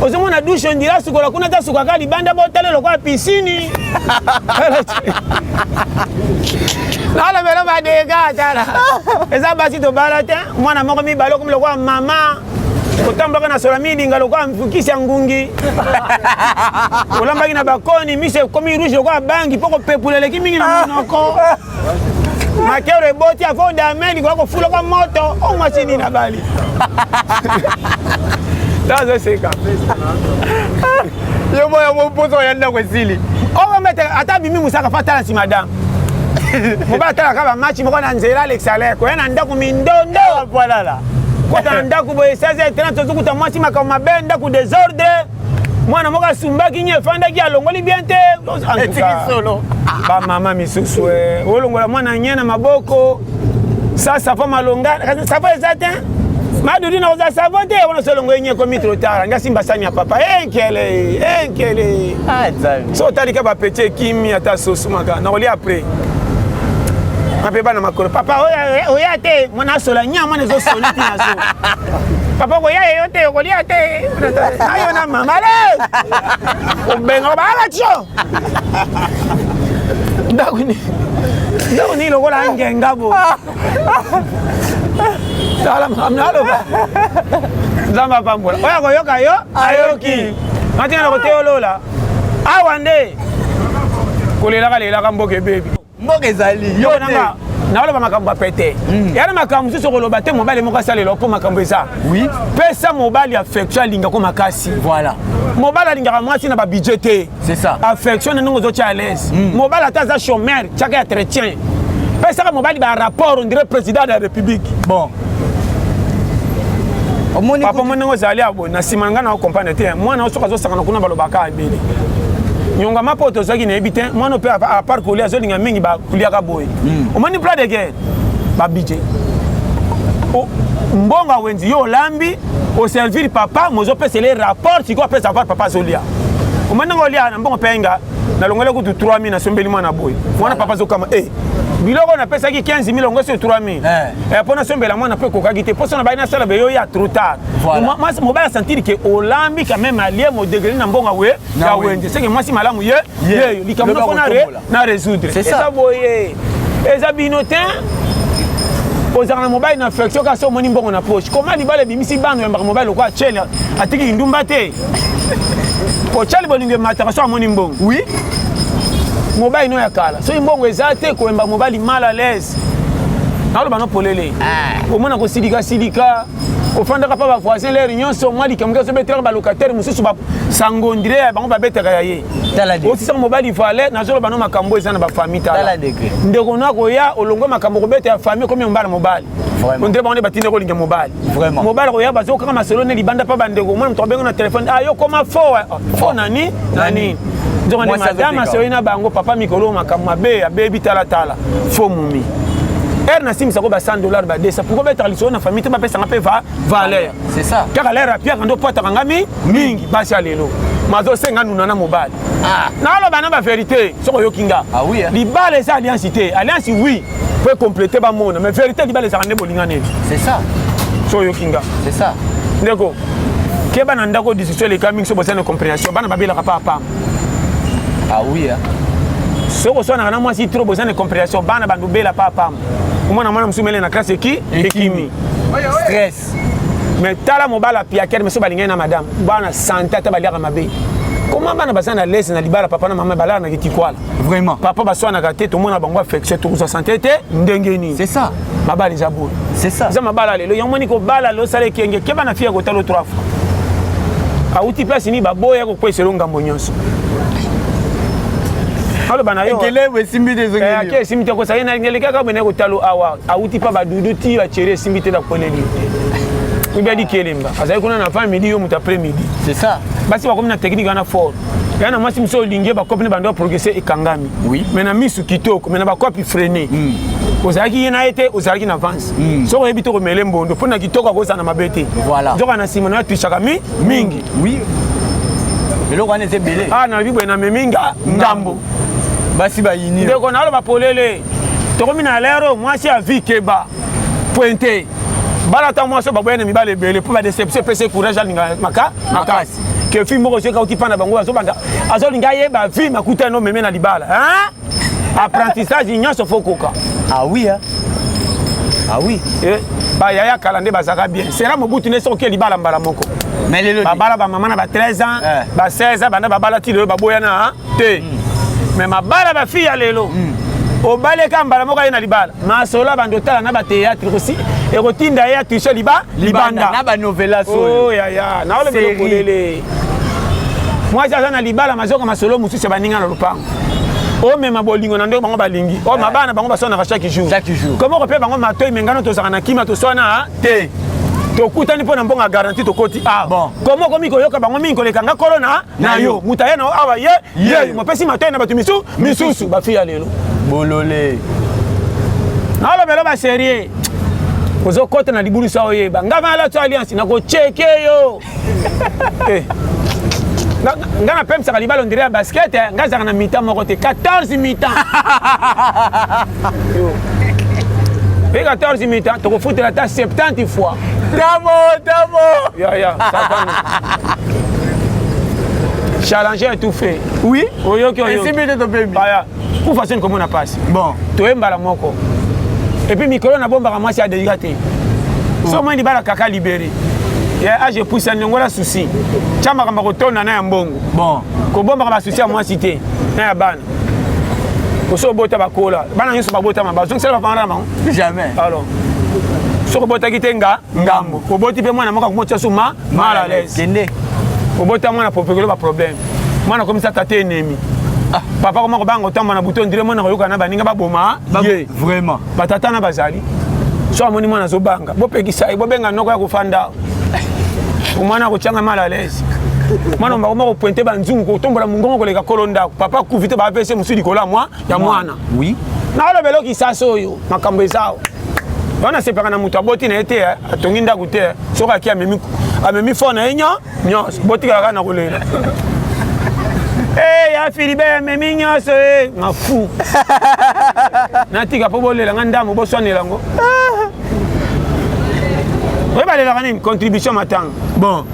Speaker 1: ozomo na douche ndira sukola kuna ta suka kali banda botele lokwa piscine la velo ba dega tala eza basi to balate mwana moko mi balo comme lokwa mama otamba kana sola mi dinga lokwa mfukisi ngungi olamba kina bakoni mise komi rouge lokwa bangi poko pepulele kimingi na monoko makero eboti afo dameli kwa kufula kwa moto o machini na bali dazo seka yo moya mpozo yanda kwesili o mete ata bimi musaka fatala si madame moba tala ka ba match moko na nzela Alex Aleko yana ndako mindondo voilà la kwa ndako boye 16h30 tozukuta mwasi makama benda ku désordre mwana moka sumbaki nye fanda ki alongoli bien te etiki solo ba mama misusu olongola mwana nyena maboko sasa fa malonga ça va exactement madudi na oza savonte wana solongo yenye ko mitro tara ngasi mbasani ya papa enkele so talika ba pete kimi ata sosumaka na oli après ape bana makolo papa oya te mwana sola nyama nezo soliti nazo papa ko ya yote okoli ate ayo na mama le obenga ba acho ndakuni lokola ngengabo sala amnalo ba zamba pambola oya ko yoka yo ayoki matina ko teolola awande kolela kalela kamboke baby mboke zali yo nanga na wala makambo pete yana makambo susu ko loba te mobali moko salelo po makambo eza oui pesa mobali affection linga ko makasi voilà mobali linga mwasi na ba budget te c'est ça affection ndingo zo cha l'aise mobali ataza chômeur chaka entretien pesa ka mobali ba rapport on dirait président de la république bon omoni papa monengo zali abo na simanga na comprendre te mwana osoka zo sakana kuna balobaka abeli nyonga mapoto zaki na ebite mwana pe a part kolia zo linga mingi ba kulia ka boy omoni plan de guerre ba budget o mbonga wenzi yo lambi au servir papa mozo pesa les rapports si quoi peut savoir papa zolia omoni ngolia na mbongo penga na longole ku 3000 na sombeli mwana boy mwana papa zo kama biloko na pesa ki 15000 ngo sur 3000 pona sombela mwana pe kokaki te poso na baina sala be yo ya trop tard moi mobile sentir que olambi quand même allié mo degré na mbonga we ya wenje c'est que moi si malamu ye likambo na résoudre c'est ça boye eza binotin ozana mobile na affection ka so moni mbongo na poche comment libale bimisi bando ya mobile kwa chele atiki ndumba te po chele bolinge mataka so moni mbongo oui mobile no ya kala so imbongo ezate ko emba mobile mal à l'aise na lo bano polele o mona ko silika o fanda ka pa ba voisin les réunions so moi likamga so betre ba locataire mususu ba sangondire bango ba beteka ya ye o si mobile voile na zo bano makambo ezana ba famille tala ndeko na ko ya olongo makambo ko bete ya famille comme mbala mobile on dirait ba batinde ko linga mobile mobile ko ya ba zo kaka masolo ne libanda pa bandeko mona mto bengo na téléphone ayo koma fo nani donc madame soina bango papa mikolo makambo mabe ya baby tala fo mumi Er na sim ça ko ba $100 ba 200 pourquoi ba tradition na famille te ba pesa ngape va valeur.
Speaker 2: C'est ça.
Speaker 1: Car l'air à pierre ndo pota ngami mingi basi alelo. Mazo senga nuna mobile. Ah, na lo bana ba vérité, soko yokinga.
Speaker 2: Ah oui.
Speaker 1: Li bale ça alliance cité. Alliance oui, peut compléter ba monde, mais vérité li bale ça rende bolingane.
Speaker 2: C'est ça.
Speaker 1: Soko yokinga.
Speaker 2: C'est ça.
Speaker 1: Ndeko. Keba na ndako discussion les coming so bossa na compréhension. Bana babela papa.
Speaker 2: Ah oui.
Speaker 1: Soko so na moi si trop bossa na compréhension, bana bandu bela papa. Mwana mwana musumele na classe qui ekimi.
Speaker 2: Stress.
Speaker 1: Mais tala mobala piaker monsieur balinga na madame. Bana santa ta balia mabe. Comment bana basana laisse na libala papa na mama bala na kitikwala.
Speaker 2: Vraiment.
Speaker 1: Papa baswa na kate to mona bango affection to sa santé te ndengeni.
Speaker 2: C'est ça.
Speaker 1: Mabali zabou.
Speaker 2: C'est ça.
Speaker 1: Ça mabala lelo yamoni ko bala lo sale kenge ke bana fia ko talo 3 fois. Auti place ni baboya ko kwese longa mbonyonso. Alors bana yo.
Speaker 2: Ekele we simbi de zongeli.
Speaker 1: Ke simbi ko sa yena ngeleka ka bene ko talo awa. Auti pa badudu ti ba chere simbi te da koleli. Ubia di kelemba. Azai kuna na famille yo muta après midi.
Speaker 2: C'est ça.
Speaker 1: Basi ba comme na technique ana fort. Yana mwasi mso lingie ba copine bando progresser ekangami.
Speaker 2: Oui.
Speaker 1: Mais na misu kitoko, mais na ba copie freiner. Ozaki yena été, ozaki na avance. So ko ebito ko melembo ndo pona kitoko ko sana mabete.
Speaker 2: Voilà.
Speaker 1: Ndoka na sima na tuishaka mingi.
Speaker 2: Oui. Mais le roi n'était belé.
Speaker 1: Ah na bibo na meminga ngambo.
Speaker 2: Basi ba yini.
Speaker 1: Ndeko na lo ba polele. Tokomi na lero mwasi a vie keba. Pointé. Bala ta mwasi ba boyena mibale belé pour ba déception PC courage alinga makasi. Que film mo ko uti pana bango azo banda. Azo linga ye ba vie makuta no meme na libala. Hein? Apprentissage nyonso fokoka.
Speaker 2: Ah oui hein. Ah oui.
Speaker 1: Ba yaya kalande bazaka bien. Sera mobutu ne soki libala mbala moko.
Speaker 2: Mais les
Speaker 1: ba bala ba maman na ba 13 ans, ba 16 ans banda ba bala ti le ba boya na te. Mais ma bala ba fille lelo. O bale ka mbala moko na libala. Ma solo bando tala na ba théâtre aussi. Et rotinda ya tuche libanda.
Speaker 2: Na ba novela so.
Speaker 1: Oh ya. Na ole belo kolele. Moi j'ai na libala mazoka masolo musu se baninga na lupango. O mema bolingo na ndeko bango balingi. O mabana bango basona chaque jour.
Speaker 2: Chaque jour.
Speaker 1: Comment repère bango matoy mengano to saka na kima to sona te. To kutani pona mbonga garantie to koti ah. Bon. Comment komi ko yoka bango mingi ko lekanga corona na yo. Mutaye na awa ye mo pesi matoy na batu misusu ba fia lelo.
Speaker 2: Bololé.
Speaker 1: Na lo belo ba sérieux. Ozo kota na libulu sa oyeba. Ngava la to alliance na ko cheke yo. Ngana pem sa libalo ndire basket ngaza na mi-temps moko te 14 mi-temps. Et 14 mi-temps to ko foutre la ta 70 fois.
Speaker 2: Tamo.
Speaker 1: Ya, ça va. Challenger tout fait.
Speaker 2: Oui.
Speaker 1: Oyoki.
Speaker 2: Et si bien de baby.
Speaker 1: Aya. Pour façon comment on a passé.
Speaker 2: Bon.
Speaker 1: To embala moko. Et puis micro na bomba ka mwasi a délicaté. So moi libala kaka libéré. Ya age pousse n'ongola souci. Chama kama kotona na ya mbongo.
Speaker 2: Bon.
Speaker 1: Ko bomba ka souci a moi cité. Na ya bana. Ko so bota bakola. Bana nyoso babota maba. Donc c'est pas pendant ma.
Speaker 2: Jamais.
Speaker 1: Alors. So ko bota kitenga ngambo. Ko boti pe mwana moka kumocha suma mal à l'aise.
Speaker 2: Kende.
Speaker 1: Ko bota mwana popekolo ba problème. Mwana comme ça tate ennemi. Ah, papa comment bango tamba na bouton dire mwana koyoka na baninga ba boma.
Speaker 2: Vraiment.
Speaker 1: Batata na bazali. So amoni mwana zo banga. Bo pekisa bo benga noko ya kufanda. Umwana ko changa mal à l'aise. Mwana mba ko pointer banzungu ko tombola mungongo ko leka kolonda. Papa ku vite ba pese musudi kola moi ya mwana.
Speaker 2: Oui.
Speaker 1: Na lo belo ki saso yo makambo ezao. Bana sepaka na mutu aboti na ete atongi ndaku te. Soka ki amemi fona enyo nyos boti kaka na kolela. Eh ya Philibert amemi nyos nga fou. Natika po bolela nga ndamu bo sonela ngo. Oui, bah, il une contribution maintenant. Bon.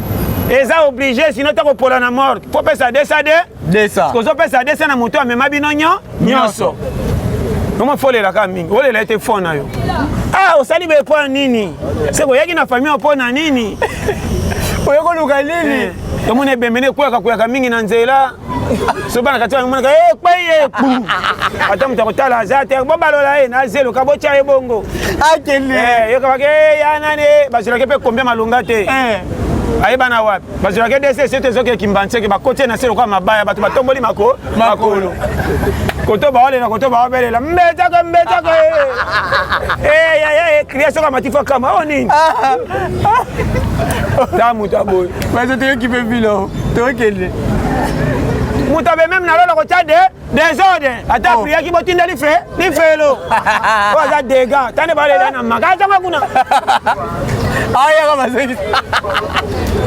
Speaker 1: Et ça obligé, sinon tu as pour la mort. Faut pas ça descendre.
Speaker 2: Descendre.
Speaker 1: Parce que ça peut ça descendre à moto, mais ma binonyo, nyoso. Comment faut les la camingue? Oh, il a été fort na yo. Ah, au sali be point nini. C'est quoi yaki na famille au point na nini? Oyoko luka nini? Tout monde est bemene kwa kamingi na nzela. Sobana katwa mwana kwaye pu. Ata mtakotala azate bo balola na zelo kabocha ebongo.
Speaker 2: Akele.
Speaker 1: Yo kabake ya nani bazilake pe combien malunga te. Aiba na wapi? Bazilake dese sete zoke kimbanse ke bakote na selo kwa mabaya batu batomboli makolo. Koto baole na koto baobelela mbeta ko. Ya création kama tifa kama oni. Tamu taboy.
Speaker 2: Mais c'est toi qui fais vilo. Toi qui
Speaker 1: Moutabe même na lolo ko tchade des désordre. Ata priya ki botinda li fait lo. Oza dégâts. Tane balela na magaza ngakuna.
Speaker 2: Aya kama sasa.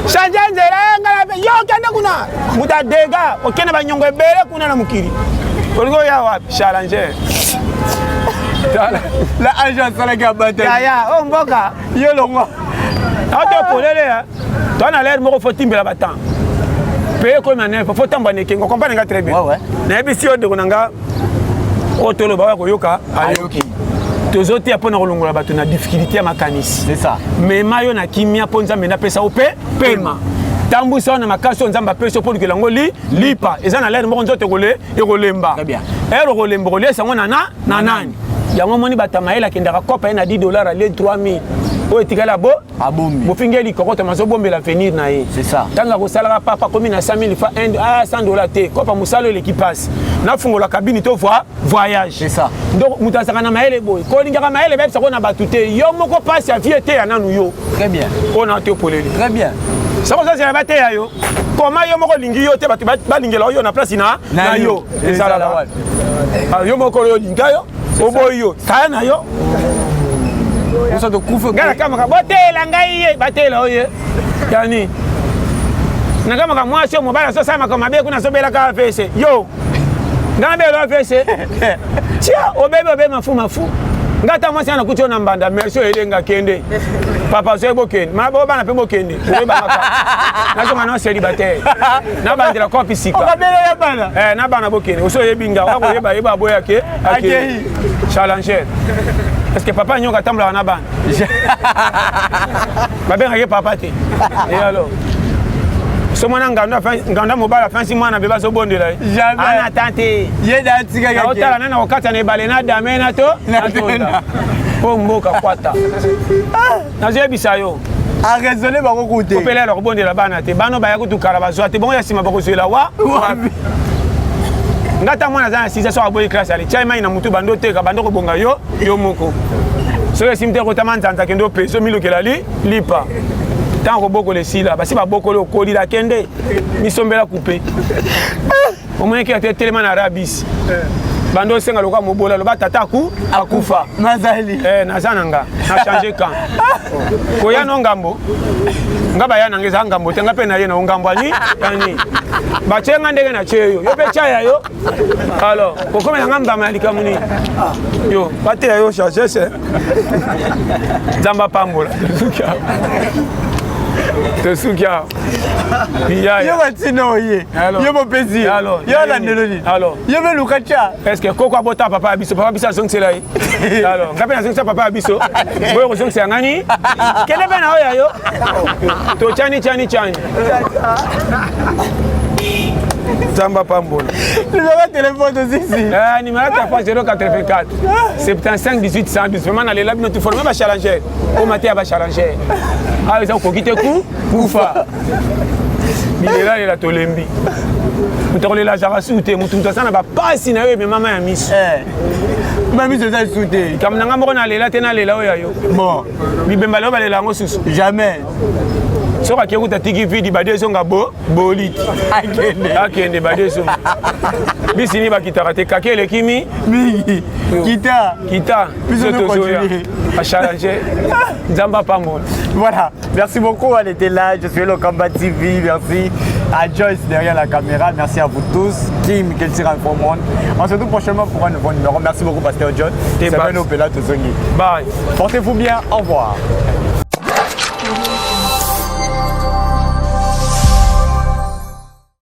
Speaker 1: Chanja nzela ngala yo kende kuna. Muta dégâts. Okene ba nyongo ebele kuna na mukiri. Olingo ya wapi? Challenger.
Speaker 2: La agence la gabate.
Speaker 1: Ya, oh mboka.
Speaker 2: Yo longo.
Speaker 1: Auto polele ya. Toi na l'air moko faut timbela batan. Payer comme un faut tamba ne kengo comprendre nga très bien.
Speaker 2: Ouais.
Speaker 1: Na ebisi o de konanga otolo ba ko yoka ayoki. Tozoti apona kolongola bato na difficulté ya makanisi.
Speaker 2: C'est ça.
Speaker 1: Mais mayo na kimia ponza mena pesa ope pema. Tambusa na makaso nzamba peso pour que lango lipa. Eza na l'air moko nzoto kolé e kolemba.
Speaker 2: Très bien.
Speaker 1: Ero kolemba kolé sango na nani. Yango moni batamaela kendaka kopa na $10 les 3000. O etikala bo
Speaker 2: abombi.
Speaker 1: Bo fingeli kokota mazo bombe la venir na ye.
Speaker 2: C'est ça.
Speaker 1: Tanga ko salaka papa komi na 5000 fa $100 te. Kopa musalo l'équipage. Na fungola cabine to voyage.
Speaker 2: C'est ça.
Speaker 1: Donc mutasaka na maele boy. Ko lingaka maele bebisa ko na batute. Yo moko passe ya vie te ya nanu yo.
Speaker 2: Très bien.
Speaker 1: On a te poleli.
Speaker 2: Très bien.
Speaker 1: Ça ça c'est la bataille ya yo. Comment yo moko lingi yo te batu ba lingela yo na place na yo.
Speaker 2: C'est ça la wale.
Speaker 1: Yo moko yo linga yo. Oboyo. Saya na yo.
Speaker 2: Eso de kufa.
Speaker 1: Ngala kama ka botela ngai ye batela oye. Yani. Na kama ka mwasi mobala so sama kama be kuna so bela ka fese. Yo. Ngana be lo fese. Tia obebe mafu. Ngata mwasi ana kucho na mbanda merci elenga kende. Papa so bokende. Ma bo bana pe bokende. Oyeba maka. Na so mana célibataire. Na bandira kopi sika.
Speaker 2: Okabela ya bana.
Speaker 1: Na bana bokende. Oso yebinga wa ko yeba boya ke.
Speaker 2: Akei.
Speaker 1: Challenger. Est-ce que papa nyoka tambla na bana? Babenga ye papa te. Et alors? Somona nganda mobala fansi mwana beba so bondela.
Speaker 2: Jamais.
Speaker 1: Ana tante.
Speaker 2: Yeda tika
Speaker 1: ya. Otala nana wakati na balena dame na to.
Speaker 2: Na tenda.
Speaker 1: Po mboka kwata. Na zebisa yo.
Speaker 2: A raisonner ba ko kote.
Speaker 1: Kopela lo bondela bana te. Bano ba ya kutukala bazwa te. Bon ya sima ba ko swela wa. Ngata mwana za 6 so aboyi classe ali. Chaima ina mutu bando te ka bando ko bonga yo moko. So simte ko tamanza kendo peso milokela lipa. Tant que beaucoup les sila, parce que beaucoup le coli la kende, mi sombela coupé. Au moins qui a été tellement arabis. Bando senga loka mobola lo batataku akufa.
Speaker 2: Mazali.
Speaker 1: Nazananga, na changer camp. Koya no ngambo. Ngaba ya nangeza ngambo tenga pe na ye na ngambo ani. Yani. Ba chenga ndenge na cheyo. Yo pe chaya yo. Alors, kokome ngamba malika muni. Yo, pate yo changer c'est. Zamba pambola. Te soukia.
Speaker 2: Yo watino ye. Yo mo pesi. Yo la neloni.
Speaker 1: Alors.
Speaker 2: Yo me lukacha.
Speaker 1: Est-ce que koko bota papa biso song c'est là. Alors, ngapena song papa biso. Boyo song c'est ngani? Kele bena oya yo. To chani. Zamba pambola.
Speaker 2: Numéro de téléphone aussi.
Speaker 1: Numéro de téléphone 084 75 18 112. Vraiment dans les labs nous formons ba challenger. Au matin ba challenger. Ah ils ont kokite ku kufa. Bilela la tolembi. Mutole la jara soute mutu sana ba pasi na yo mais maman ya miss.
Speaker 2: Mami c'est ça soute.
Speaker 1: Comme nanga moko na lela tena lela oya yo.
Speaker 2: Bon.
Speaker 1: Bibemba lo balela ngo susu.
Speaker 2: Jamais.
Speaker 1: Soka kekuta tiki vidi badeso nga bolit. Akende badeso. Bisini bakitaka te kakele kimi
Speaker 2: mingi. Kita.
Speaker 1: Biso tozoya. A challenger. Nzamba pambola.
Speaker 2: Voilà. Merci beaucoup, elle était là. Je suis Lokamba TV. Merci à Joyce derrière la caméra. Merci à vous tous. Kim, quel sera un bon monde. On se retrouve prochainement pour un nouveau numéro. Merci beaucoup, Pasteur John.
Speaker 1: Bye.
Speaker 2: Portez-vous bien. Au revoir.